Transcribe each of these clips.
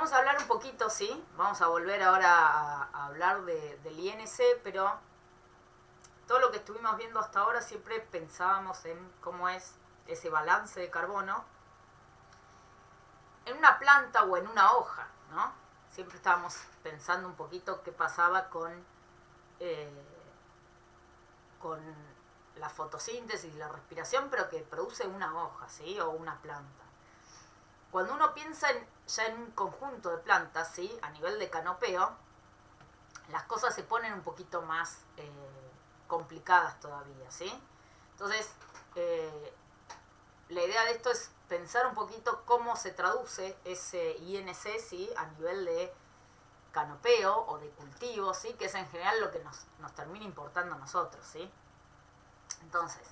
Vamos a hablar un poquito, ¿sí? Vamos a volver ahora a hablar del INC, pero todo lo que estuvimos viendo hasta ahora siempre pensábamos en cómo es ese balance de carbono en una planta o en una hoja, ¿no? Siempre estábamos pensando un poquito qué pasaba con la fotosíntesis y la respiración, pero que produce una hoja, ¿sí? O una planta. Cuando uno piensa ya en un conjunto de plantas, ¿sí? A nivel de canopeo, las cosas se ponen un poquito más complicadas todavía, ¿sí? Entonces, la idea de esto es pensar un poquito cómo se traduce ese INC, ¿sí? A nivel de canopeo o de cultivo, ¿sí? Que es en general lo que nos termina importando a nosotros, ¿sí? Entonces,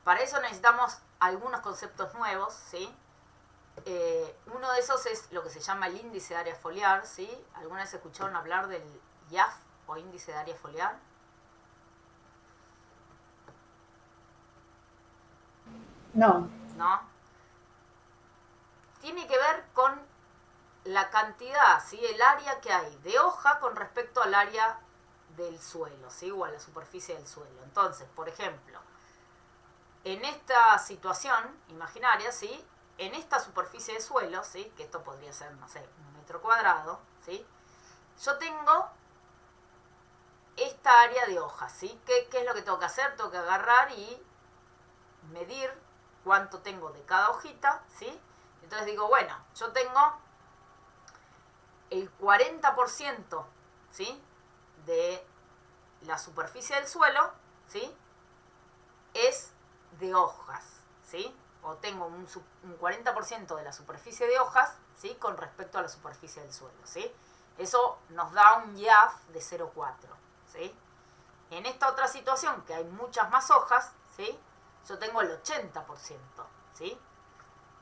para eso necesitamos algunos conceptos nuevos, ¿sí? Uno de esos es lo que se llama el índice de área foliar, ¿sí? ¿Alguna vez escucharon hablar del IAF o índice de área foliar? No. ¿No? Tiene que ver con la cantidad, ¿sí? El área que hay de hoja con respecto al área del suelo, ¿sí? O a la superficie del suelo. Entonces, por ejemplo, en esta situación imaginaria, ¿sí? En esta superficie de suelo, ¿sí? Que esto podría ser, no sé, 1 metro cuadrado, ¿sí? Yo tengo esta área de hojas, ¿sí? ¿Qué es lo que tengo que hacer? Tengo que agarrar y medir cuánto tengo de cada hojita, ¿sí? Entonces digo, bueno, yo tengo el 40%, ¿sí? De la superficie del suelo, ¿sí? Es de hojas, ¿sí? O tengo un 40% de la superficie de hojas, ¿sí? Con respecto a la superficie del suelo, ¿sí? Eso nos da un IAF de 0,4, ¿sí? En esta otra situación, que hay muchas más hojas, ¿sí? Yo tengo el 80%, ¿sí?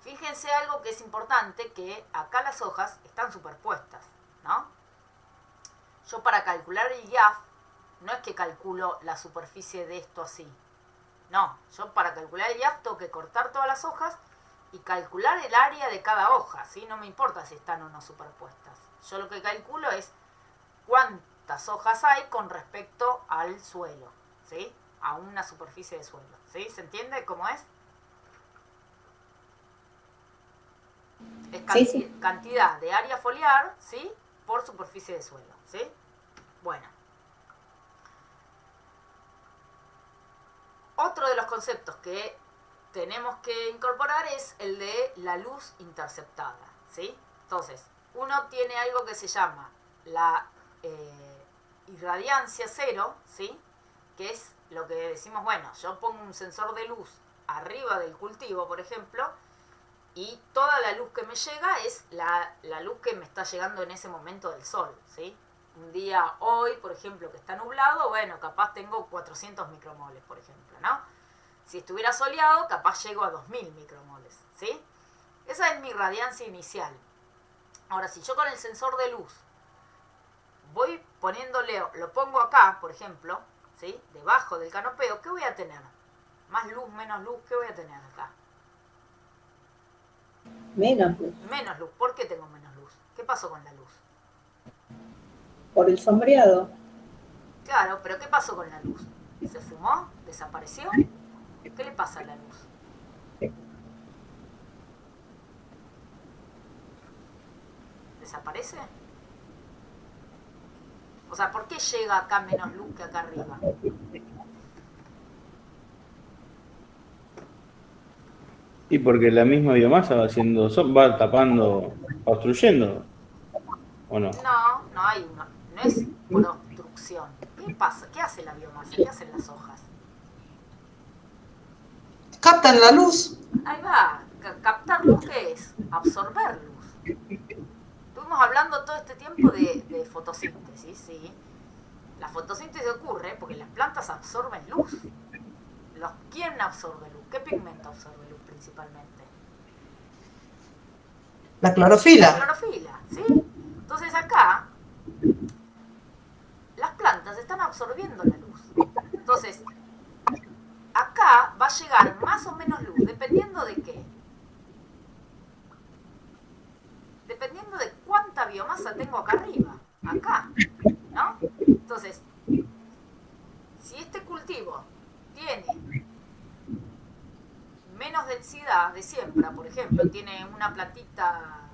Fíjense algo que es importante, que acá las hojas están superpuestas, ¿no? Yo para calcular el IAF, no es que calculo la superficie de esto así. No, yo para calcular el IAF tengo que cortar todas las hojas y calcular el área de cada hoja, ¿sí? No me importa si están o no superpuestas. Yo lo que calculo es cuántas hojas hay con respecto al suelo, ¿sí? A una superficie de suelo, ¿sí? ¿Se entiende cómo es? Es Sí, sí. cantidad de área foliar, ¿sí? Por superficie de suelo, ¿sí? Bueno. Otro de los conceptos que tenemos que incorporar es el de la luz interceptada, ¿sí? Entonces, uno tiene algo que se llama la irradiancia cero, ¿sí? Que es lo que decimos, bueno, yo pongo un sensor de luz arriba del cultivo, por ejemplo, y toda la luz que me llega es la luz que me está llegando en ese momento del sol, ¿sí? Un día hoy, por ejemplo, que está nublado, bueno, capaz tengo 400 micromoles, por ejemplo, ¿no? Si estuviera soleado, capaz llego a 2000 micromoles, ¿sí? Esa es mi radiancia inicial. Ahora, si yo con el sensor de luz voy poniéndole, lo pongo acá, por ejemplo, ¿sí? Debajo del canopeo, ¿qué voy a tener? Más luz, menos luz, ¿qué voy a tener acá? Menos luz. Menos luz. ¿Por qué tengo menos luz? ¿Qué pasó con la luz? Por el sombreado. Claro, pero ¿qué pasó con la luz? ¿Se fumó? ¿Desapareció? ¿Qué le pasa a la luz? ¿Desaparece? O sea, ¿por qué llega acá menos luz que acá arriba? Y porque la misma biomasa va haciendo, va tapando, va obstruyendo, ¿o no? No, no hay una, no es por obstrucción. ¿Qué pasa? ¿Qué hace la biomasa? ¿Qué hacen las hojas? Captan la luz. Ahí va. Captar luz, ¿qué es? Absorber luz. Estuvimos hablando todo este tiempo de fotosíntesis, ¿sí? La fotosíntesis ocurre porque las plantas absorben luz. ¿Quién absorbe luz? ¿Qué pigmento absorbe luz principalmente? La La clorofila. clorofila, ¿sí? Entonces acá las plantas están absorbiendo la luz. Entonces, acá va a llegar más o menos luz, dependiendo de qué. Dependiendo de cuánta tengo acá arriba, acá, ¿no? Entonces, si este cultivo tiene menos densidad de siembra, por ejemplo, tiene una plantita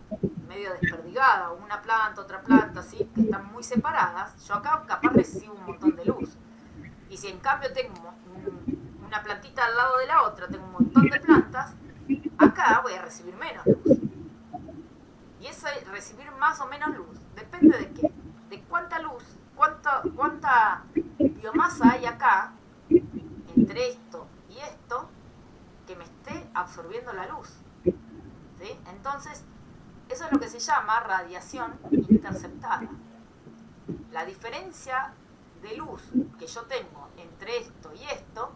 medio desperdigada, o una planta, otra planta, ¿sí? Que están muy separadas, yo acá capaz recibo un montón de luz. Y si en cambio tengo una plantita al lado de la otra, tengo un montón de plantas, acá voy a recibir menos luz. Y ese recibir más o menos luz depende de qué, de cuánta luz, cuánta biomasa hay acá, entre esto y esto, que me esté absorbiendo la luz. ¿Sí? Entonces, eso es lo que se llama radiación interceptada. La diferencia de luz que yo tengo entre esto y esto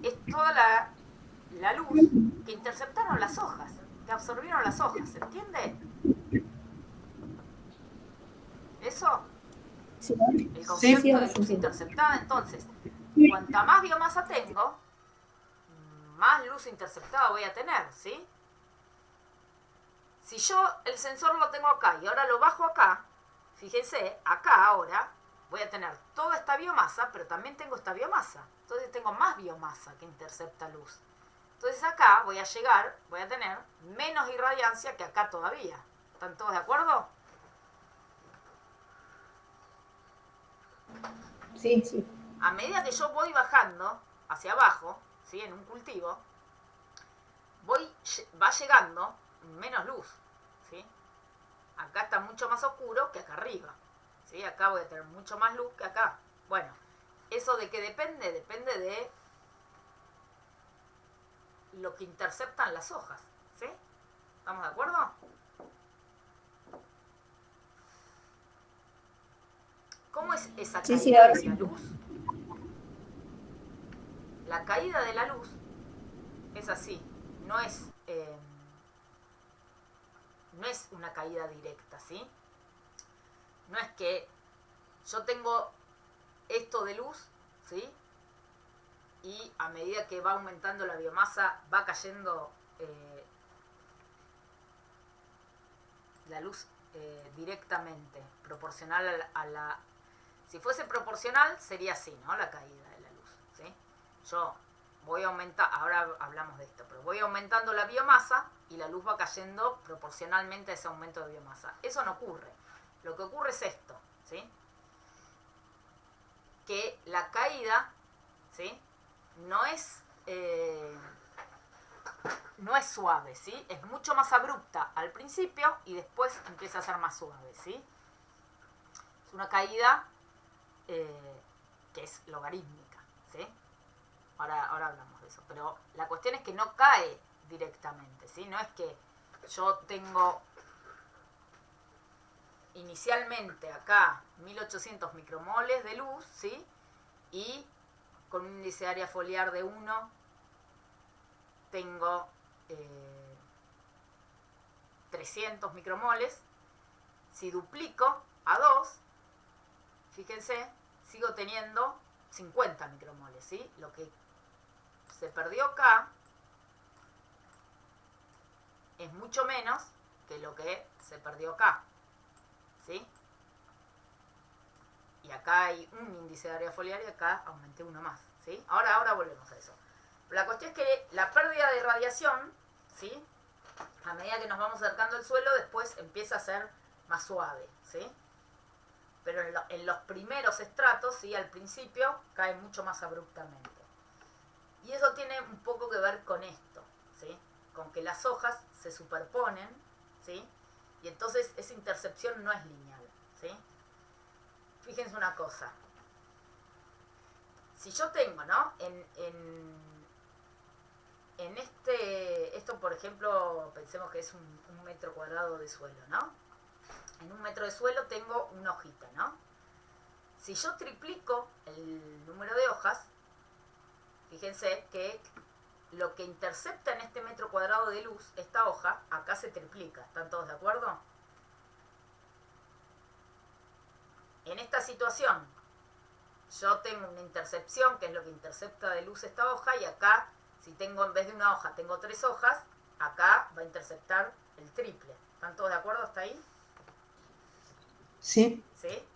es toda la luz que interceptaron las hojas, que absorbieron las hojas, ¿se entiende? ¿Eso? Sí, El sí, concepto sí, de ahora luz se entiende. interceptada, entonces, cuanta más biomasa tengo, más luz interceptada voy a tener, ¿sí? Si yo el sensor lo tengo acá y ahora lo bajo acá, fíjense, acá ahora voy a tener toda esta biomasa, pero también tengo esta biomasa. Entonces tengo más biomasa que intercepta luz. Entonces acá voy a tener menos irradiancia que acá todavía. ¿Están todos de acuerdo? Sí, sí. A medida que yo voy bajando hacia abajo, ¿sí? En un cultivo, va llegando menos luz, ¿sí? Acá está mucho más oscuro que acá arriba, ¿sí? Acá voy a tener mucho más luz que acá. Bueno, ¿eso de qué depende? Depende de lo que interceptan las hojas, ¿sí? ¿Estamos de acuerdo? ¿Cómo es esa Sí, sí, caída ahora de sí. la luz? La caída de la luz es así, no es una caída directa, ¿sí? No es que yo tengo esto de luz, ¿sí? Y a medida que va aumentando la biomasa va cayendo la luz directamente, proporcional a la... Si fuese proporcional sería así, ¿no? La caída de la luz, ¿sí? Yo voy a aumentar, ahora hablamos de esto, pero voy aumentando la biomasa y la luz va cayendo proporcionalmente a ese aumento de biomasa. Eso no ocurre. Lo que ocurre es esto, ¿sí? Que la caída, ¿sí? No es suave, ¿sí? Es mucho más abrupta al principio y después empieza a ser más suave, ¿sí? Es una caída que es logarítmica, ¿sí? Ahora hablamos de eso, pero la cuestión es que no cae directamente, ¿sí? No es que yo tengo inicialmente acá 1800 micromoles de luz, ¿sí? Y con un índice de área foliar de 1 tengo 300 micromoles. Si duplico a 2, fíjense, sigo teniendo 50 micromoles, ¿sí? Lo que se perdió acá es mucho menos que lo que se perdió acá, ¿sí? Y acá hay un índice de área foliar y acá aumenté uno más, ¿sí? Ahora volvemos a eso. La cuestión es que la pérdida de radiación, ¿sí? A medida que nos vamos acercando al suelo, después empieza a ser más suave, ¿sí? Pero en los primeros estratos, ¿sí? Al principio, cae mucho más abruptamente. Y eso tiene un poco que ver con esto, ¿sí? Con que las hojas se superponen, ¿sí? Y entonces esa intercepción no es lineal, ¿sí? Fíjense una cosa. Si yo tengo, ¿no? En esto por ejemplo, pensemos que es un metro cuadrado de suelo, ¿no? En un metro de suelo tengo una hojita, ¿no? Si yo triplico el número de hojas, fíjense que lo que intercepta en este metro cuadrado de luz, esta hoja, acá se triplica. ¿Están todos de acuerdo? En esta situación, yo tengo una intercepción, que es lo que intercepta de luz esta hoja, y acá, si tengo en vez de una hoja, tengo 3 hojas, acá va a interceptar el triple. ¿Están todos de acuerdo hasta ahí? Sí, ¿sí?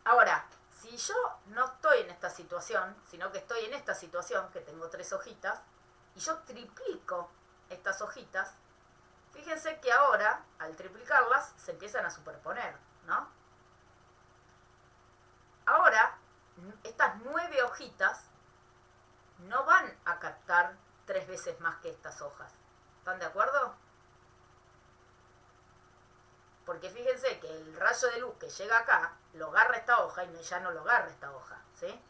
Ahora, si yo no estoy en esta situación, sino que estoy en esta situación, que tengo 3 hojitas, y yo triplico estas hojitas, fíjense que ahora, al triplicarlas, se empiezan a superponer, ¿no? Ahora, estas 9 hojitas no van a captar 3 veces más que estas hojas. ¿Están de acuerdo? Porque fíjense que el rayo de luz que llega acá lo agarra esta hoja y ya no lo agarra esta hoja, ¿sí?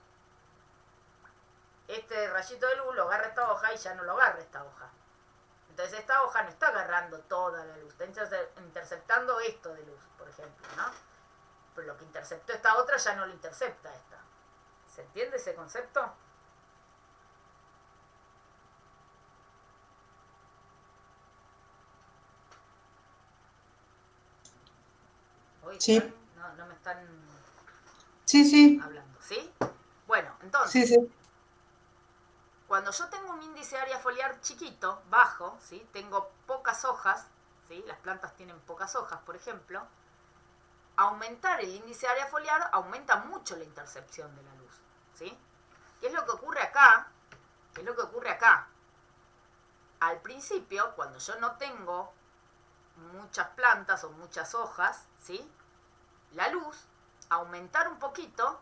Este rayito de luz lo agarra esta hoja y ya no lo agarra esta hoja. Entonces esta hoja no está agarrando toda la luz, está interceptando esto de luz, por ejemplo, ¿no? Pero lo que interceptó esta otra ya no lo intercepta esta. ¿Se entiende ese concepto? Hoy sí, están, no me están sí, sí, hablando, ¿sí? Bueno, sí, entonces, sí, cuando yo tengo un índice de área foliar chiquito, bajo, ¿sí? Tengo pocas hojas, ¿sí? Las plantas tienen pocas hojas, por ejemplo. Aumentar el índice de área foliar aumenta mucho la intercepción de la luz, ¿sí? ¿Qué es lo que ocurre acá? ¿Qué es lo que ocurre acá? Al principio, cuando yo no tengo muchas plantas o muchas hojas, ¿sí? La luz, aumentar un poquito,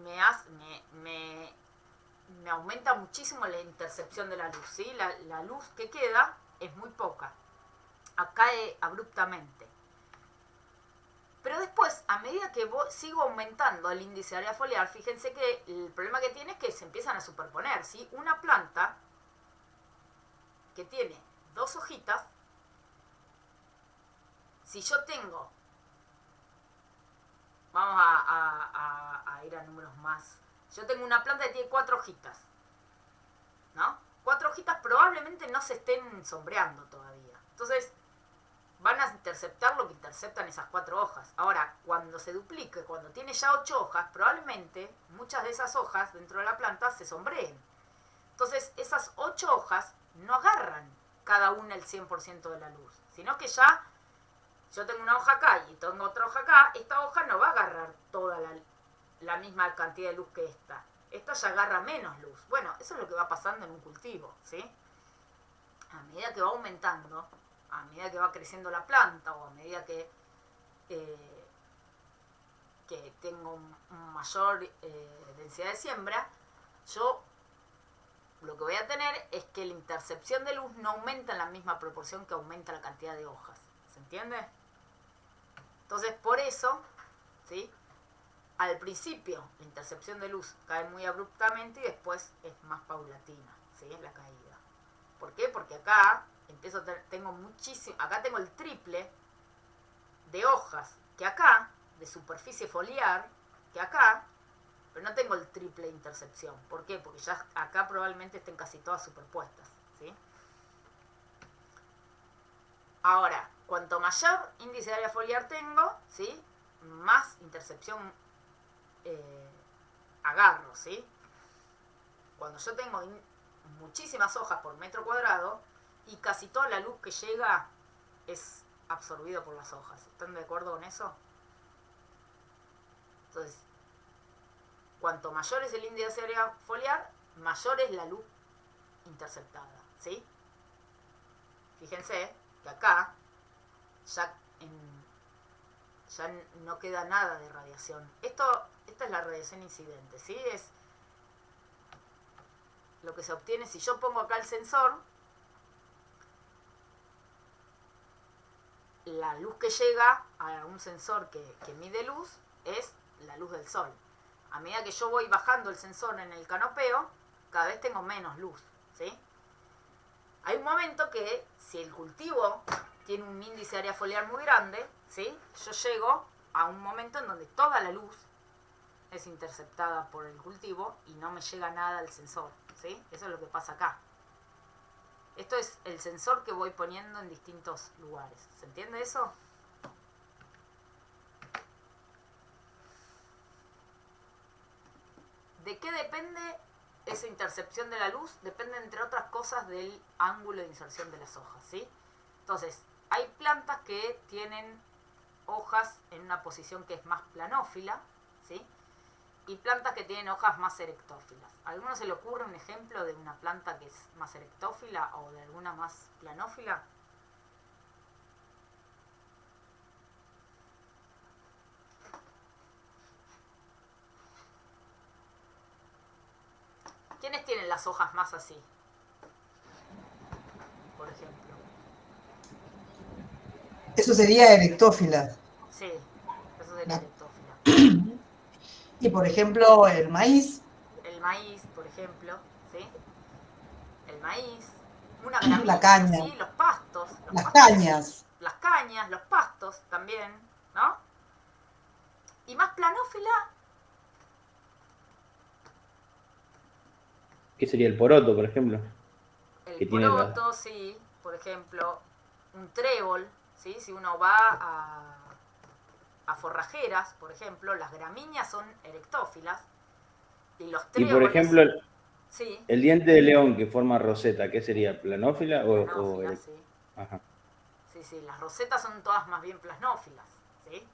me aumenta muchísimo la intercepción de la luz, ¿sí? La luz que queda es muy poca, cae abruptamente. Pero después, a medida que sigo aumentando el índice de área foliar, fíjense que el problema que tiene es que se empiezan a superponer, ¿sí? Una planta que tiene 2 hojitas, si yo tengo, vamos a ir a números más, yo tengo una planta que tiene 4 hojitas, ¿no? 4 hojitas probablemente no se estén sombreando todavía. Entonces, van a interceptar lo que interceptan esas 4 hojas. Ahora, cuando se duplique, cuando tiene ya 8 hojas, probablemente muchas de esas hojas dentro de la planta se sombreen. Entonces, esas 8 hojas no agarran cada una el 100% de la luz, sino que ya yo tengo una hoja acá y tengo otra hoja acá, esta hoja no va a agarrar toda la misma cantidad de luz que esta. Esta ya agarra menos luz. Bueno, eso es lo que va pasando en un cultivo, ¿sí? A medida que va aumentando, a medida que va creciendo la planta o a medida que tengo mayor densidad de siembra, yo lo que voy a tener es que la intercepción de luz no aumenta en la misma proporción que aumenta la cantidad de hojas. ¿Se entiende? Entonces, por eso, ¿sí? Al principio la intercepción de luz cae muy abruptamente y después es más paulatina, ¿sí? Es la caída. ¿Por qué? Porque acá tengo muchísimo, acá tengo el triple de hojas que acá, de superficie foliar, que acá, pero no tengo el triple de intercepción. ¿Por qué? Porque ya acá probablemente estén casi todas superpuestas, ¿sí? Ahora, cuanto mayor índice de área foliar tengo, ¿sí? Más intercepción agarro, ¿sí? Cuando yo tengo muchísimas hojas por metro cuadrado y casi toda la luz que llega es absorbido por las hojas. ¿Están de acuerdo con eso? Entonces, cuanto mayor es el índice de área foliar, mayor es la luz interceptada, ¿sí? Fíjense que acá ya no queda nada de radiación. Esta es la radiación incidente, ¿sí? Es lo que se obtiene si yo pongo acá el sensor. La luz que llega a un sensor que mide luz es la luz del sol. A medida que yo voy bajando el sensor en el canopeo, cada vez tengo menos luz, ¿sí? Hay un momento que si el cultivo tiene un índice de área foliar muy grande, ¿sí? Yo llego a un momento en donde toda la luz es interceptada por el cultivo y no me llega nada al sensor, ¿sí? Eso es lo que pasa acá. Esto es el sensor que voy poniendo en distintos lugares. ¿Se entiende eso? ¿De qué depende esa intercepción de la luz? Depende, entre otras cosas, del ángulo de inserción de las hojas, ¿sí? Entonces, hay plantas que tienen hojas en una posición que es más planófila, ¿sí? Y plantas que tienen hojas más erectófilas. ¿A alguno se le ocurre un ejemplo de una planta que es más erectófila o de alguna más planófila? ¿Quiénes tienen las hojas más así? Por ejemplo. Eso sería erectófila. Sí, eso sería La- erectófila. Y por ejemplo, el maíz, El maíz, por ejemplo, ¿sí? El maíz, una la gramínea, caña, ¿sí? Los pastos, las cañas. las cañas, los pastos también, ¿no? Y más planófila, ¿Qué sería el poroto, por ejemplo? el Que tiene la... poroto, sí, por ejemplo, un trébol, ¿sí? Si uno va a forrajeras, por ejemplo, las gramíneas son erectófilas y los Y por tréboles, ejemplo, sí, el diente de león que forma roseta, ¿qué sería? ¿Planófila o planófilas, sí. Ajá. Sí, sí, las rosetas son todas más bien plasnófilas, ¿sí?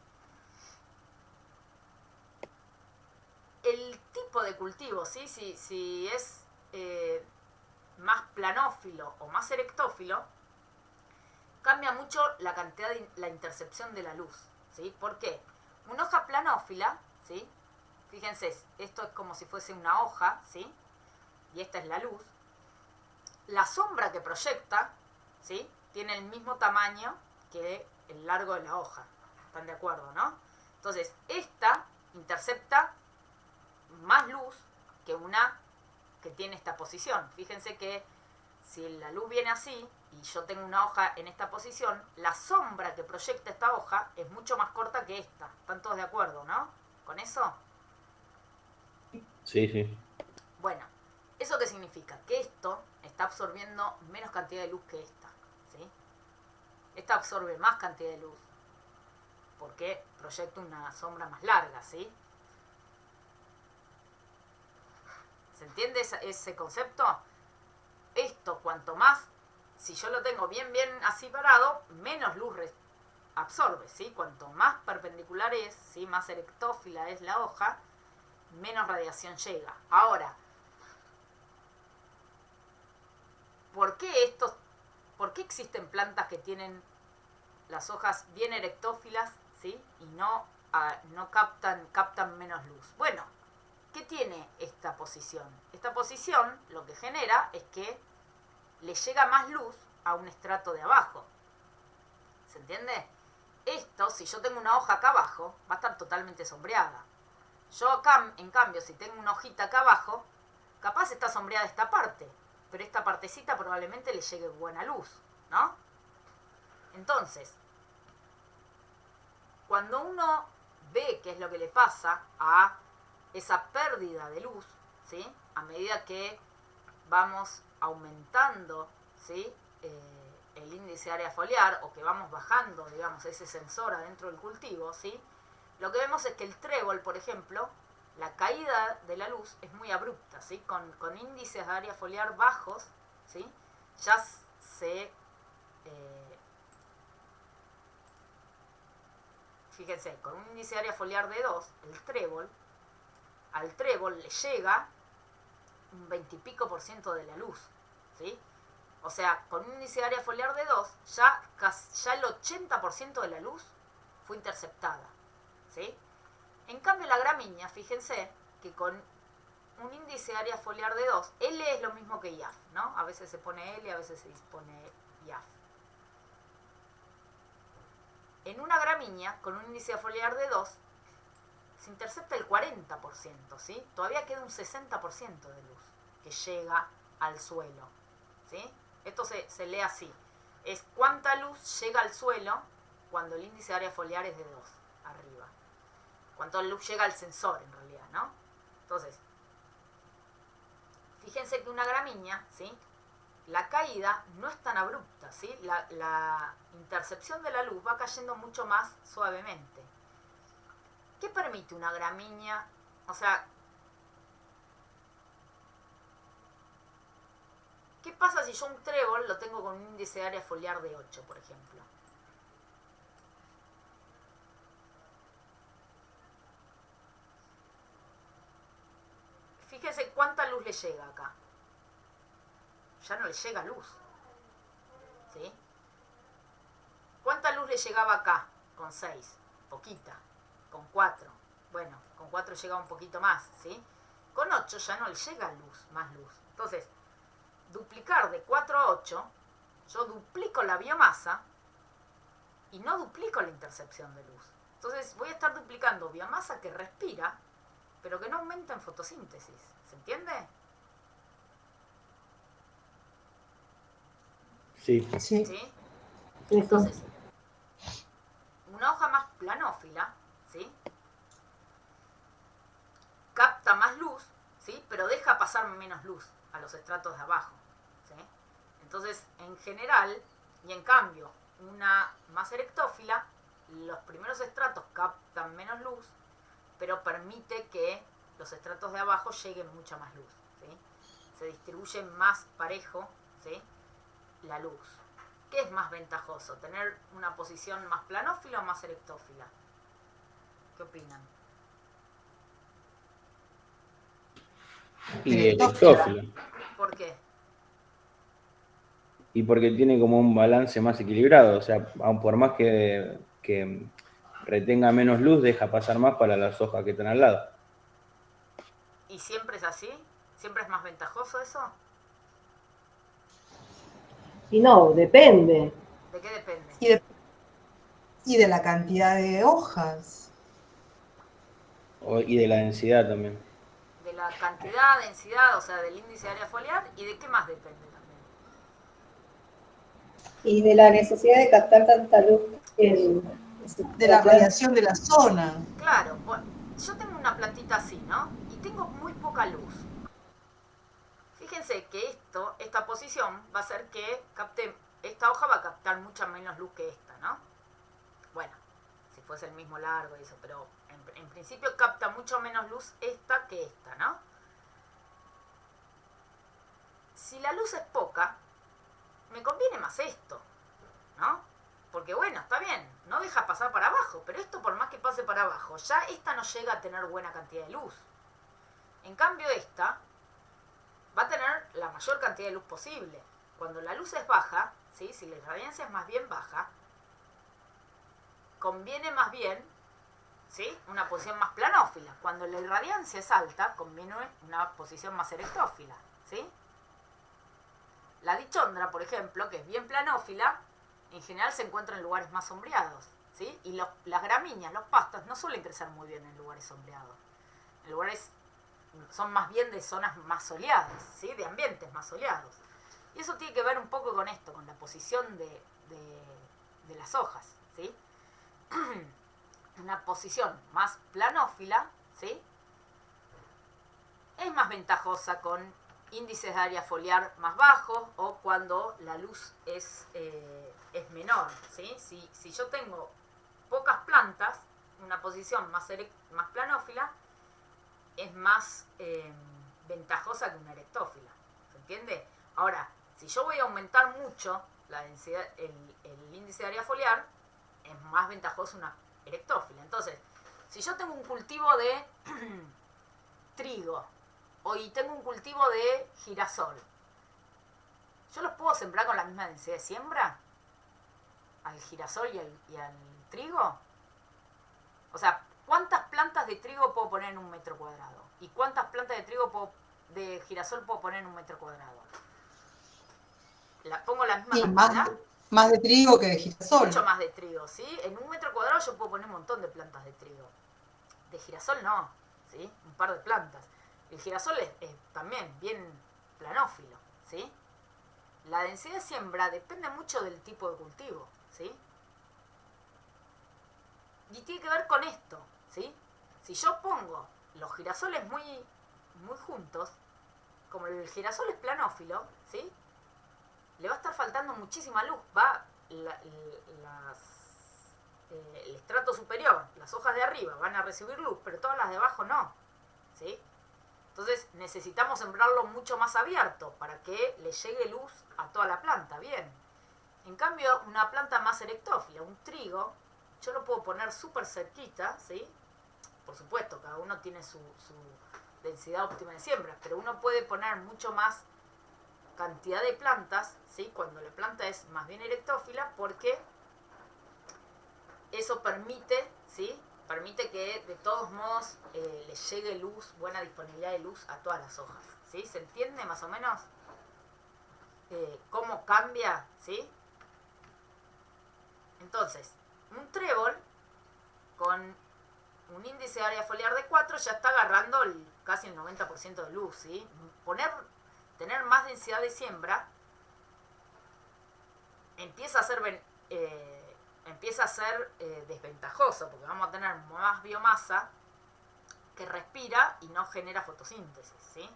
El tipo de cultivo, ¿sí? Si es más planófilo o más erectófilo, cambia mucho la cantidad de la intercepción de la luz, ¿sí? ¿Por qué? Una hoja planófila, ¿sí? Fíjense, esto es como si fuese una hoja, ¿sí? Y esta es la luz. La sombra que proyecta, ¿sí? Tiene el mismo tamaño que el largo de la hoja. ¿Están de acuerdo, no? Entonces, esta intercepta más luz que una que tiene esta posición. Fíjense que si la luz viene así y yo tengo una hoja en esta posición, la sombra que proyecta esta hoja es mucho más corta que esta. ¿Están todos de acuerdo, no? ¿Con eso? Sí, sí. Bueno, ¿eso qué significa? Que esto está absorbiendo menos cantidad de luz que esta, ¿sí? Esta absorbe más cantidad de luz porque proyecta una sombra más larga, ¿sí? ¿Se entiende ese concepto? Esto, cuanto más, si yo lo tengo bien así parado, menos luz absorbe, ¿sí? Cuanto más perpendicular es, ¿sí? Más erectófila es la hoja, menos radiación llega. Ahora, ¿por qué existen plantas que tienen las hojas bien erectófilas, ¿sí? Y no captan menos luz? Bueno, ¿qué tiene esta posición? Esta posición lo que genera es que le llega más luz a un estrato de abajo. ¿Se entiende? Esto, si yo tengo una hoja acá abajo, va a estar totalmente sombreada. Yo acá, en cambio, si tengo una hojita acá abajo, capaz está sombreada esta parte, pero esta partecita probablemente le llegue buena luz, ¿no? Entonces, cuando uno ve qué es lo que le pasa a esa pérdida de luz, ¿sí? A medida que vamos aumentando, ¿sí? El índice de área foliar o que vamos bajando, digamos, ese sensor adentro del cultivo, ¿sí? Lo que vemos es que el trébol, por ejemplo, la caída de la luz es muy abrupta, ¿sí? Con índices de área foliar bajos, ¿sí? Ya se... fíjense, con un índice de área foliar de 2, al trébol le llega un 20 y pico % de la luz, ¿sí? O sea, con un índice de área foliar de 2, ya el 80% de la luz fue interceptada, ¿sí? En cambio, la gramínea, fíjense que con un índice de área foliar de 2, L es lo mismo que IAF, ¿no? A veces se pone L, a veces se pone IAF. En una gramínea, con un índice foliar de 2, se intercepta el 40%, ¿sí? Todavía queda un 60% de luz que llega al suelo, ¿sí? Esto se lee así. Es cuánta luz llega al suelo cuando el índice de área foliar es de 2 arriba. Cuánta luz llega al sensor, en realidad, ¿no? Entonces, fíjense que una gramínea, ¿sí? La caída no es tan abrupta, ¿sí? La intercepción de la luz va cayendo mucho más suavemente. ¿Qué permite una gramínea? O sea, ¿qué pasa si yo un trébol lo tengo con un índice de área foliar de 8, por ejemplo? le llega acá? Ya no le llega luz. ¿Sí? ¿Cuánta luz le llegaba acá? Con 6. Poquita. Con 4. Bueno, con 4 llega un poquito más, ¿sí? Con 8 ya no le llega luz, más luz. Entonces, duplicar de 4 a 8, yo duplico la biomasa y no duplico la intercepción de luz. Entonces voy a estar duplicando biomasa que respira, pero que no aumenta en fotosíntesis. ¿Se entiende? Sí. Sí. ¿Sí? Sí, sí. Entonces, una hoja más planófila, ¿sí? Capta más luz, ¿sí? Pero deja pasar menos luz a los estratos de abajo, ¿sí? Entonces, en general, y en cambio, una más erectófila, los primeros estratos captan menos luz, pero permite que los estratos de abajo lleguen mucha más luz, ¿sí? Se distribuye más parejo, ¿sí? La luz. ¿Qué es más ventajoso? ¿Tener una posición más planófila o más erectófila? ¿Qué opinan? Y Erectófila. electófila. ¿Por qué? Y porque tiene como un balance más equilibrado. O sea, aun por más que retenga menos luz, deja pasar más para las hojas que están al lado. ¿Y siempre es así? ¿Siempre es más ventajoso eso? Y no, depende. ¿De qué depende? Y de la cantidad de hojas. Y de la densidad también. De la cantidad, densidad, o sea, del índice de área foliar, y de qué más depende también. Y de la necesidad de captar tanta luz De la radiación de la zona. Claro, bueno, yo tengo una plantita así, ¿no? Y tengo muy poca luz. Fíjense que esta posición va a hacer que esta hoja va a captar mucha menos luz que esta, ¿no? Bueno, si fuese el mismo largo y eso, pero en principio capta mucho menos luz esta que esta, ¿no? Si la luz es poca, me conviene más esto, ¿no? Porque bueno, está bien, no deja pasar para abajo, pero esto por más que pase para abajo, ya esta no llega a tener buena cantidad de luz. En cambio esta va a tener la mayor cantidad de luz posible. Cuando la luz es baja, ¿sí? Si la irradiancia es más bien baja, conviene más bien, ¿sí? Una posición más planófila. Cuando la irradiancia es alta, conviene una posición más erectófila, ¿sí? La dichondra, por ejemplo, que es bien planófila, en general se encuentra en lugares más sombreados, ¿sí? Y las gramíneas, los pastos, no suelen crecer muy bien en lugares sombreados. En lugares son más bien de zonas más soleadas, ¿sí? De ambientes más soleados. Y eso tiene que ver un poco con esto, con la posición de las hojas, ¿sí? Una posición más planófila, ¿sí? Es más ventajosa con índices de área foliar más bajos o cuando la luz es menor, ¿sí? Si yo tengo pocas plantas, una posición más planófila es más ventajosa que una erectófila, ¿se entiende? Ahora, si yo voy a aumentar mucho la densidad, el índice de área foliar, es más ventajosa una erectófila. Entonces, si yo tengo un cultivo de trigo y tengo un cultivo de girasol, ¿yo los puedo sembrar con la misma densidad de siembra? ¿Al girasol y al trigo? O sea, ¿cuántas plantas de trigo puedo poner en un metro cuadrado? ¿Y cuántas plantas de girasol puedo poner en un metro cuadrado? Pongo la misma cantidad. Más de trigo que de girasol. Mucho más de trigo, ¿sí? En un metro cuadrado yo puedo poner un montón de plantas de trigo. De girasol no, ¿sí? Un par de plantas. El girasol es también bien planófilo, ¿sí? La densidad de siembra depende mucho del tipo de cultivo, ¿sí? Y tiene que ver con esto, ¿sí? Si yo pongo los girasoles muy, muy juntos, como el girasol es planófilo, ¿sí? Le va a estar faltando muchísima luz. El estrato superior, las hojas de arriba van a recibir luz, pero todas las de abajo no, ¿sí? Entonces necesitamos sembrarlo mucho más abierto para que le llegue luz a toda la planta, bien. En cambio, una planta más erectófila, un trigo, yo lo puedo poner súper cerquita, ¿sí? Por supuesto, cada uno tiene su densidad óptima de siembra, pero uno puede poner mucho más cantidad de plantas, ¿sí? Cuando la planta es más bien erectófila, porque eso permite, ¿sí? Permite que de todos modos le llegue luz, buena disponibilidad de luz a todas las hojas, ¿sí? ¿Se entiende más o menos cómo cambia, ¿sí? Entonces, un trébol con un índice de área foliar de 4 ya está agarrando casi el 90% de luz, ¿sí? Tener más densidad de siembra empieza a ser desventajoso, porque vamos a tener más biomasa que respira y no genera fotosíntesis, ¿sí?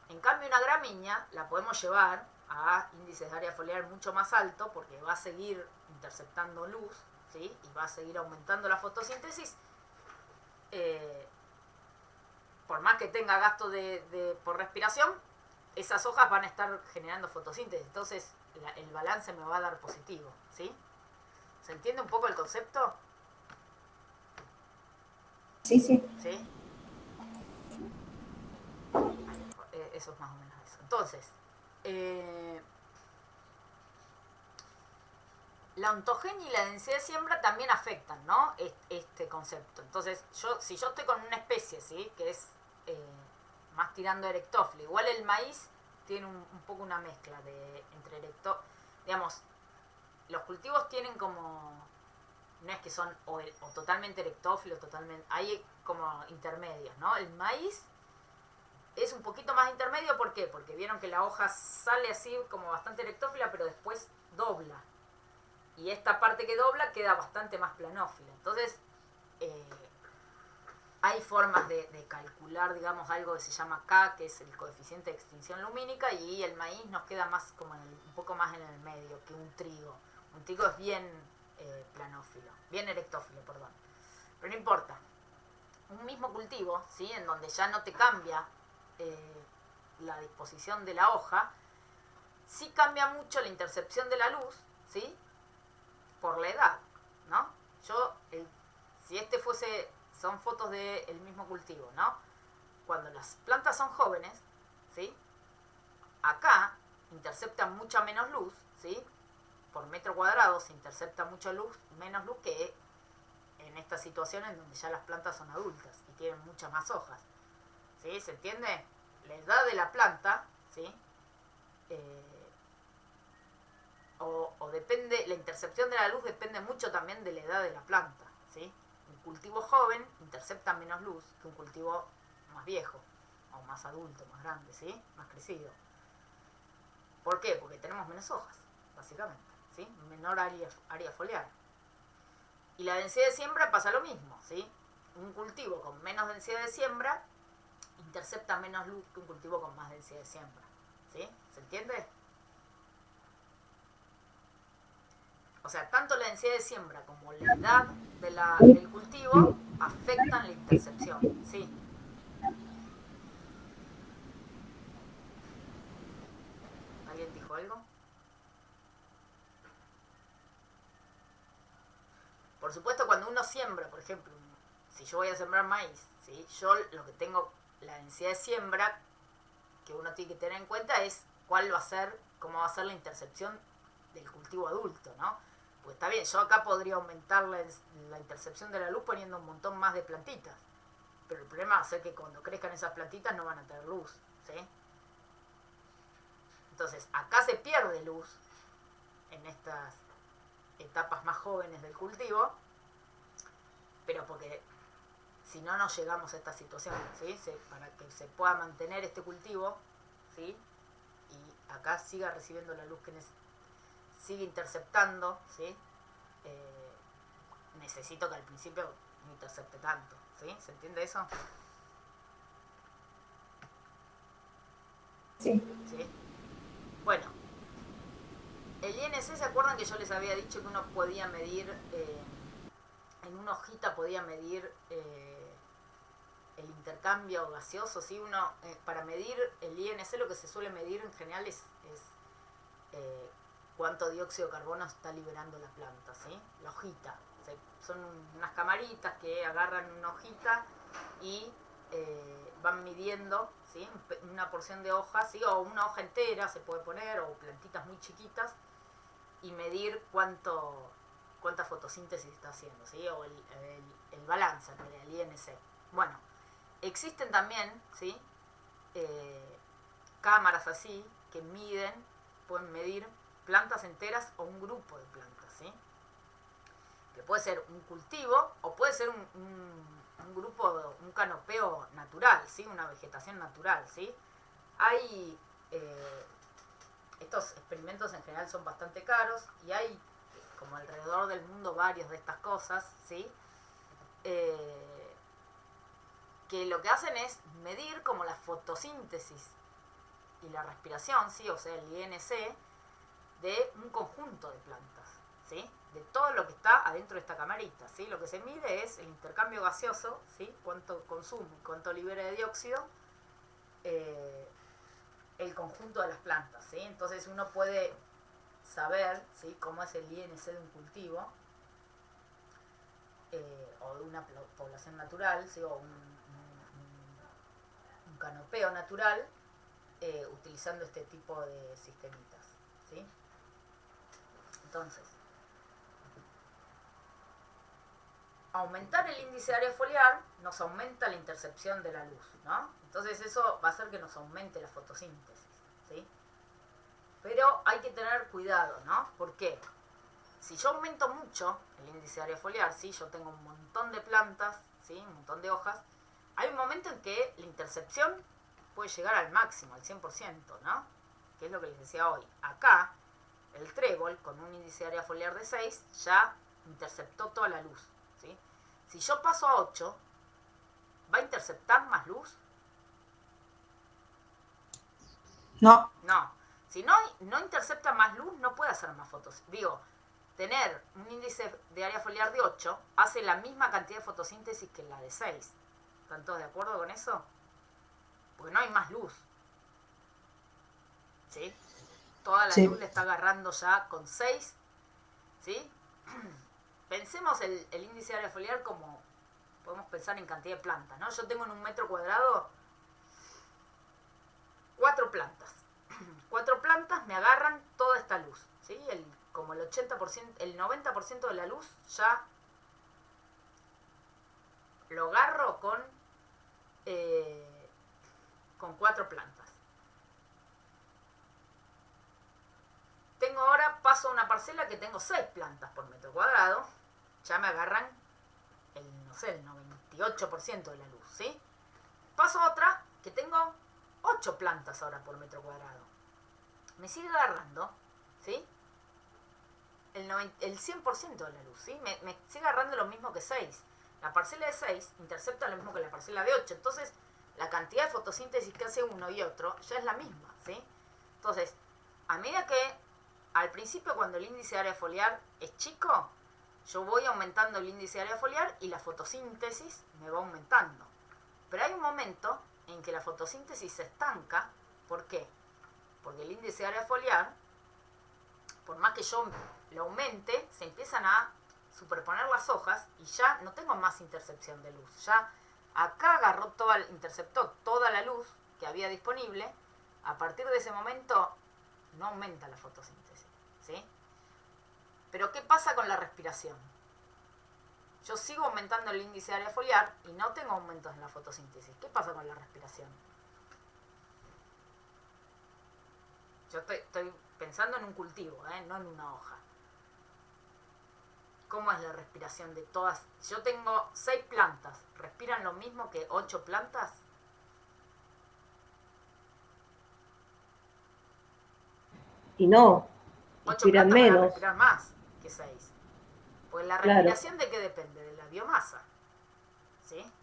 En cambio, una gramínea la podemos llevar a índices de área foliar mucho más alto, porque va a seguir interceptando luz, ¿sí? Y va a seguir aumentando la fotosíntesis. Por más que tenga gasto por respiración, esas hojas van a estar generando fotosíntesis. Entonces, el balance me va a dar positivo, ¿sí? ¿Se entiende un poco el concepto? Sí, sí. ¿Sí? Eso es más o menos eso. Entonces, la ontogenia y la densidad de siembra también afectan, ¿no? Este concepto. Entonces, si yo estoy con una especie, ¿sí? Que es más tirando a erectófila, igual el maíz tiene un poco una mezcla entre erectófila, digamos, los cultivos tienen como, no es que son o totalmente erectófilos, hay como intermedios, ¿no? El maíz es un poquito más intermedio, ¿por qué? Porque vieron que la hoja sale así como bastante erectófila, pero después dobla. Y esta parte que dobla queda bastante más planófila. Entonces, hay formas de calcular, digamos, algo que se llama K, que es el coeficiente de extinción lumínica, y el maíz nos queda más como un poco más en el medio que un trigo. Un trigo es bien planófilo, bien erectófilo, perdón. Pero no importa. Un mismo cultivo, ¿sí? En donde ya no te cambia la disposición de la hoja, sí cambia mucho la intercepción de la luz, ¿sí? Por la edad, ¿no? Si son fotos del mismo cultivo, ¿no? Cuando las plantas son jóvenes, ¿sí? Acá interceptan mucha menos luz, ¿sí? Por metro cuadrado se intercepta menos luz que en estas situaciones en donde ya las plantas son adultas y tienen muchas más hojas, ¿sí? ¿Se entiende? La edad de la planta, ¿sí? O depende, la intercepción de la luz depende mucho también de la edad de la planta, ¿sí? Un cultivo joven intercepta menos luz que un cultivo más viejo, o más adulto, más grande, ¿sí? Más crecido. ¿Por qué? Porque tenemos menos hojas, básicamente, ¿sí? Menor área foliar. Y la densidad de siembra pasa lo mismo, ¿sí? Un cultivo con menos densidad de siembra intercepta menos luz que un cultivo con más densidad de siembra, ¿sí? ¿Se entiende? O sea, tanto la densidad de siembra como la edad del cultivo afectan la intercepción, ¿sí? ¿Alguien dijo algo? Por supuesto, cuando uno siembra, por ejemplo, si yo voy a sembrar maíz, ¿sí? Yo lo que tengo, la densidad de siembra que uno tiene que tener en cuenta es cómo va a ser la intercepción del cultivo adulto, ¿no? Pues está bien, yo acá podría aumentar la intercepción de la luz poniendo un montón más de plantitas, pero el problema va a ser que cuando crezcan esas plantitas no van a tener luz, ¿sí? Entonces, acá se pierde luz en estas etapas más jóvenes del cultivo, pero porque si no, no llegamos a esta situación, ¿sí? Para que se pueda mantener este cultivo, ¿sí? Y acá siga recibiendo la luz que sigue interceptando, ¿sí? Necesito que al principio no intercepte tanto, ¿sí? ¿Se entiende eso? Sí. ¿Sí? Bueno, el INC, ¿se acuerdan que yo les había dicho que uno podía medir, en una hojita podía medir el intercambio gaseoso? ¿Sí? Para medir el INC lo que se suele medir en general es cuánto dióxido de carbono está liberando la planta, ¿sí? La hojita. Son unas camaritas que agarran una hojita y van midiendo, ¿sí? Una porción de hoja, ¿sí? O una hoja entera se puede poner, o plantitas muy chiquitas, y medir cuánta fotosíntesis está haciendo, ¿sí? O el balance, el INC. Bueno, existen también, ¿sí? Cámaras así que pueden medir plantas enteras o un grupo de plantas, ¿sí? Que puede ser un cultivo o puede ser un grupo, un canopeo natural, ¿sí? Una vegetación natural, ¿sí? Hay estos experimentos en general son bastante caros y hay como alrededor del mundo varios de estas cosas, ¿sí? Que lo que hacen es medir como la fotosíntesis y la respiración, ¿sí? O sea, el INC de un conjunto de plantas, ¿sí? De todo lo que está adentro de esta camarita, ¿sí? Lo que se mide es el intercambio gaseoso, ¿sí? Cuánto consume, cuánto libera de dióxido el conjunto de las plantas, ¿sí? Entonces uno puede saber, ¿sí? Cómo es el INC de un cultivo o de una población natural, ¿sí? O un canopeo natural utilizando este tipo de sistemitas, ¿sí? Entonces, aumentar el índice de área foliar nos aumenta la intercepción de la luz, ¿no? Entonces eso va a hacer que nos aumente la fotosíntesis, ¿sí? Pero hay que tener cuidado, ¿no? ¿Por qué? Si yo aumento mucho el índice de área foliar, ¿sí? Yo tengo un montón de plantas, ¿sí? Un montón de hojas, hay un momento en que la intercepción puede llegar al máximo, al 100%, ¿no? Que es lo que les decía hoy. Acá, el trébol, con un índice de área foliar de 6, ya interceptó toda la luz, ¿sí? Si yo paso a 8, ¿va a interceptar más luz? No. No. Si no intercepta más luz, no puede hacer más fotos. Digo, tener un índice de área foliar de 8 hace la misma cantidad de fotosíntesis que la de 6. ¿Están todos de acuerdo con eso? Porque no hay más luz, ¿sí? Toda la luz le está agarrando ya con 6, ¿sí? Pensemos el índice de área foliar como podemos pensar en cantidad de plantas, ¿no? Yo tengo en un metro cuadrado 4 plantas. 4 plantas me agarran toda esta luz, ¿sí? Como el 80%, el 90% de la luz ya lo agarro con 4 plantas. Tengo ahora, paso a una parcela que tengo 6 plantas por metro cuadrado, ya me agarran el 98% de la luz, ¿sí? Paso a otra que tengo 8 plantas ahora por metro cuadrado. Me sigue agarrando, ¿sí? El 100% de la luz, ¿sí? Me sigue agarrando lo mismo que 6. La parcela de 6 intercepta lo mismo que la parcela de 8. Entonces, la cantidad de fotosíntesis que hace uno y otro ya es la misma, ¿sí? Entonces, a medida que al principio cuando el índice de área foliar es chico, yo voy aumentando el índice de área foliar y la fotosíntesis me va aumentando. Pero hay un momento en que la fotosíntesis se estanca. ¿Por qué? Porque el índice de área foliar, por más que yo lo aumente, se empiezan a superponer las hojas y ya no tengo más intercepción de luz. Ya acá interceptó toda la luz que había disponible. A partir de ese momento no aumenta la fotosíntesis, ¿sí? Pero ¿qué pasa con la respiración? Yo sigo aumentando el índice de área foliar y no tengo aumentos en la fotosíntesis. ¿Qué pasa con la respiración? Yo estoy pensando en un cultivo, no en una hoja. ¿Cómo es la respiración de todas? Yo tengo 6 plantas. ¿Respiran lo mismo que 8 plantas? Y no, 8 respiran plantas van a menos. respirar más que 6. Pues la Claro. respiración ¿de qué depende? De la biomasa, ¿sí?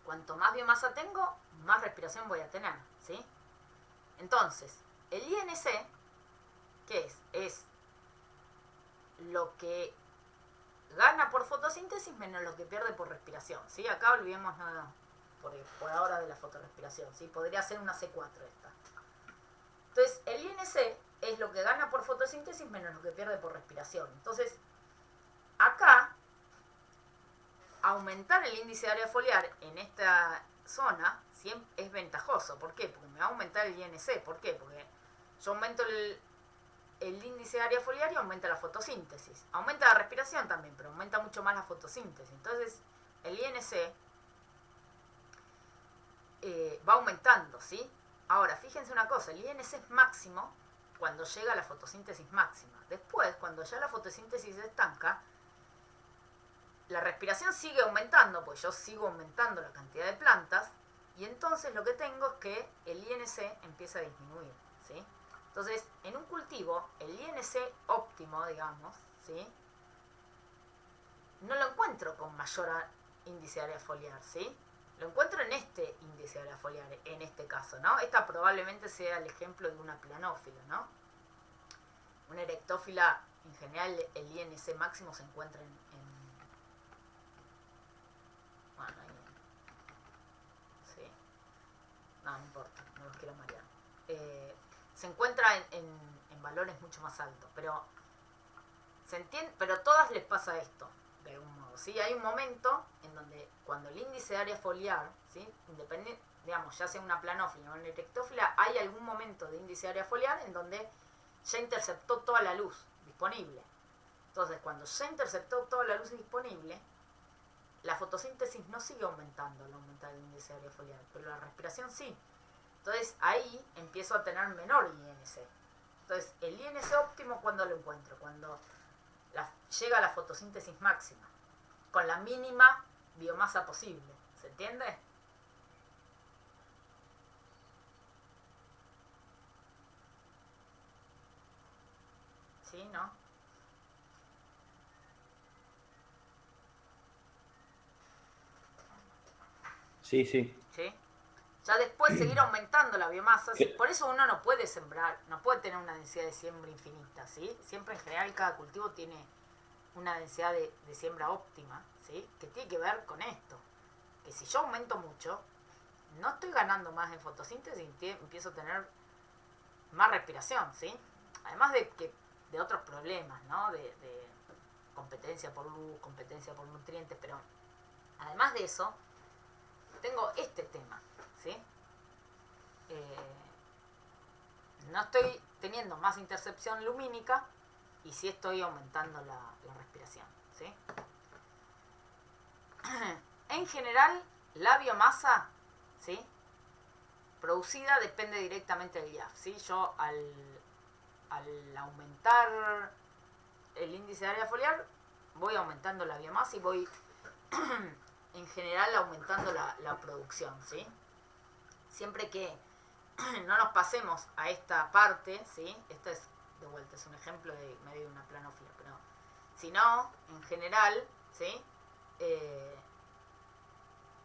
Cuanto más biomasa tengo, más respiración voy a tener, ¿sí? Entonces, el INC, ¿qué es? Es lo que gana por fotosíntesis menos lo que pierde por respiración, ¿sí? Acá olvidemos nada por ahora de la fotorrespiración, ¿sí? Podría ser una C4 esta. Entonces, el INC es lo que gana por fotosíntesis menos lo que pierde por respiración. Entonces, acá aumentar el índice de área foliar en esta zona siempre es ventajoso. ¿Por qué? Porque me va a aumentar el INC. ¿Por qué? Porque yo aumento el índice de área foliar y aumenta la fotosíntesis. Aumenta la respiración también, pero aumenta mucho más la fotosíntesis. Entonces, el INC va aumentando, ¿sí? Ahora, fíjense una cosa, el INC es máximo cuando llega a la fotosíntesis máxima. Después, cuando ya la fotosíntesis se estanca, la respiración sigue aumentando, pues yo sigo aumentando la cantidad de plantas, y entonces lo que tengo es que el INC empieza a disminuir, ¿sí? Entonces, en un cultivo, el INC óptimo, digamos, ¿sí? No lo encuentro con mayor índice de área foliar, ¿sí? Lo encuentro en este índice de área foliar, en este caso, ¿no? Esta probablemente sea el ejemplo de una planófila, ¿no? Una erectófila, en general, el INC máximo se encuentra bueno, ahí. Sí. No importa, no los quiero marear. Se encuentra en valores mucho más altos, pero se entiende, pero a todas les pasa esto, de algún modo, ¿sí? Hay un momento en donde cuando el índice de área foliar, ¿sí? Independiente, digamos, ya sea una planófila o una erectófila, hay algún momento de índice de área foliar en donde ya interceptó toda la luz disponible. Entonces, cuando ya interceptó toda la luz disponible, la fotosíntesis no sigue aumentando al aumentar el índice de área foliar, pero la respiración sí. Entonces ahí empiezo a tener menor INC. Entonces el INC óptimo, ¿cuándo lo encuentro? Cuando llega a la fotosíntesis máxima, con la mínima biomasa posible. ¿Se entiende? ¿Sí? ¿No? Sí, sí. ¿Sí? Ya después seguir aumentando la biomasa. Por eso uno no puede sembrar, no puede tener una densidad de siembra infinita, ¿sí? Siempre en general cada cultivo tiene una densidad de siembra óptima, ¿sí? Que tiene que ver con esto. Que si yo aumento mucho, no estoy ganando más en fotosíntesis y empiezo a tener más respiración, ¿sí? Además de otros problemas, ¿no? De competencia por luz, competencia por nutrientes, pero además de eso, tengo este tema, ¿sí? No estoy teniendo más intercepción lumínica y sí estoy aumentando la respiración, ¿sí? En general, la biomasa, ¿sí? Producida depende directamente del IAF, ¿sí? Yo al aumentar el índice de área foliar, voy aumentando la biomasa y voy en general aumentando la producción, ¿sí? Siempre que no nos pasemos a esta parte, ¿sí? Esta es, de vuelta, es un ejemplo de medio de una planófila, pero si no, en general, ¿sí?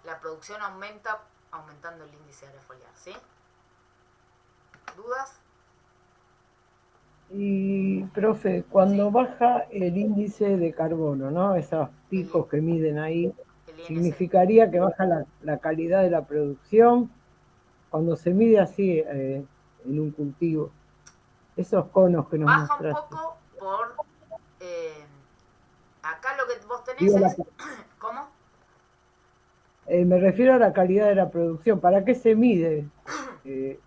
La producción aumenta aumentando el índice de área foliar, ¿sí? ¿Dudas? Y, profe, cuando Sí. baja el índice de carbono, ¿no? Esos picos que miden ahí, El INC. ¿significaría que baja la calidad de la producción? Cuando se mide así en un cultivo, esos conos que nos Baja un mostraste. poco por... acá lo que vos tenés Digo, es... ¿Cómo? me refiero a la calidad de la producción. ¿Para qué se mide? Sí,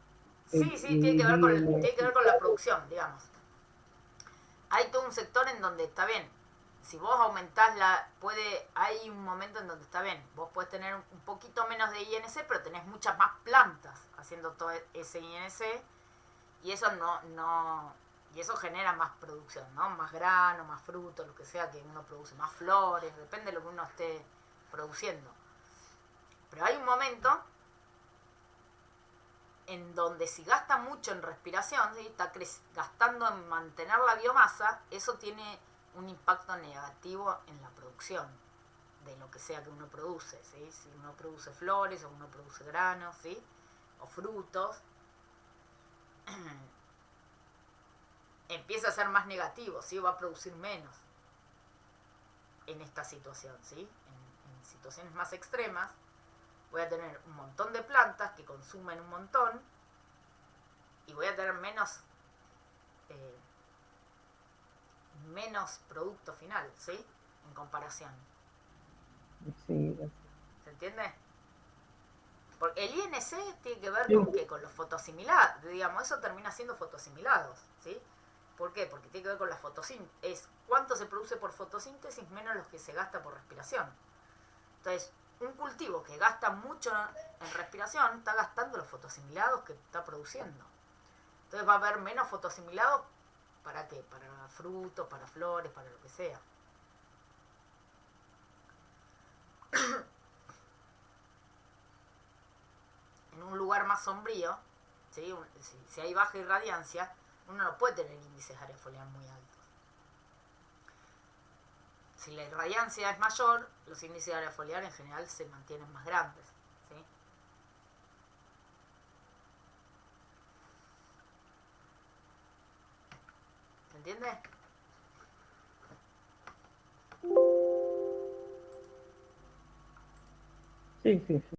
tiene que ver con la producción, digamos. Hay todo un sector en donde está bien. Si vos aumentás hay un momento en donde está bien. Vos podés tener un poquito menos de INC, pero tenés muchas más plantas haciendo todo ese INC. Y eso y eso genera más producción, ¿no? Más grano, más fruto, lo que sea que uno produce, más flores, depende de lo que uno esté produciendo. Pero hay un momento en donde si gasta mucho en respiración, ¿sí? Está gastando en mantener la biomasa, eso tiene un impacto negativo en la producción de lo que sea que uno produce, ¿sí? Si uno produce flores o uno produce granos, ¿sí? O frutos, empieza a ser más negativo, ¿sí? Va a producir menos en esta situación, ¿sí? En situaciones más extremas, voy a tener un montón de plantas que consumen un montón y voy a tener menos producto final, ¿sí? En comparación. Sí, ¿Se entiende? Porque el INC tiene que ver Sí. con qué, con los fotoasimilados, digamos, eso termina siendo fotoasimilados, ¿sí? ¿Por qué? Porque tiene que ver con la fotosíntesis, es cuánto se produce por fotosíntesis menos lo que se gasta por respiración. Entonces, un cultivo que gasta mucho en respiración está gastando los fotoasimilados que está produciendo. Entonces va a haber menos fotoasimilados, ¿para qué? Para frutos, para flores, para lo que sea. En un lugar más sombrío, ¿sí? Si hay baja irradiancia, uno no puede tener índices de área foliar muy altos. Si la irradiancia es mayor, los índices de área foliar en general se mantienen más grandes, ¿sí? ¿Se entiende? Sí, sí.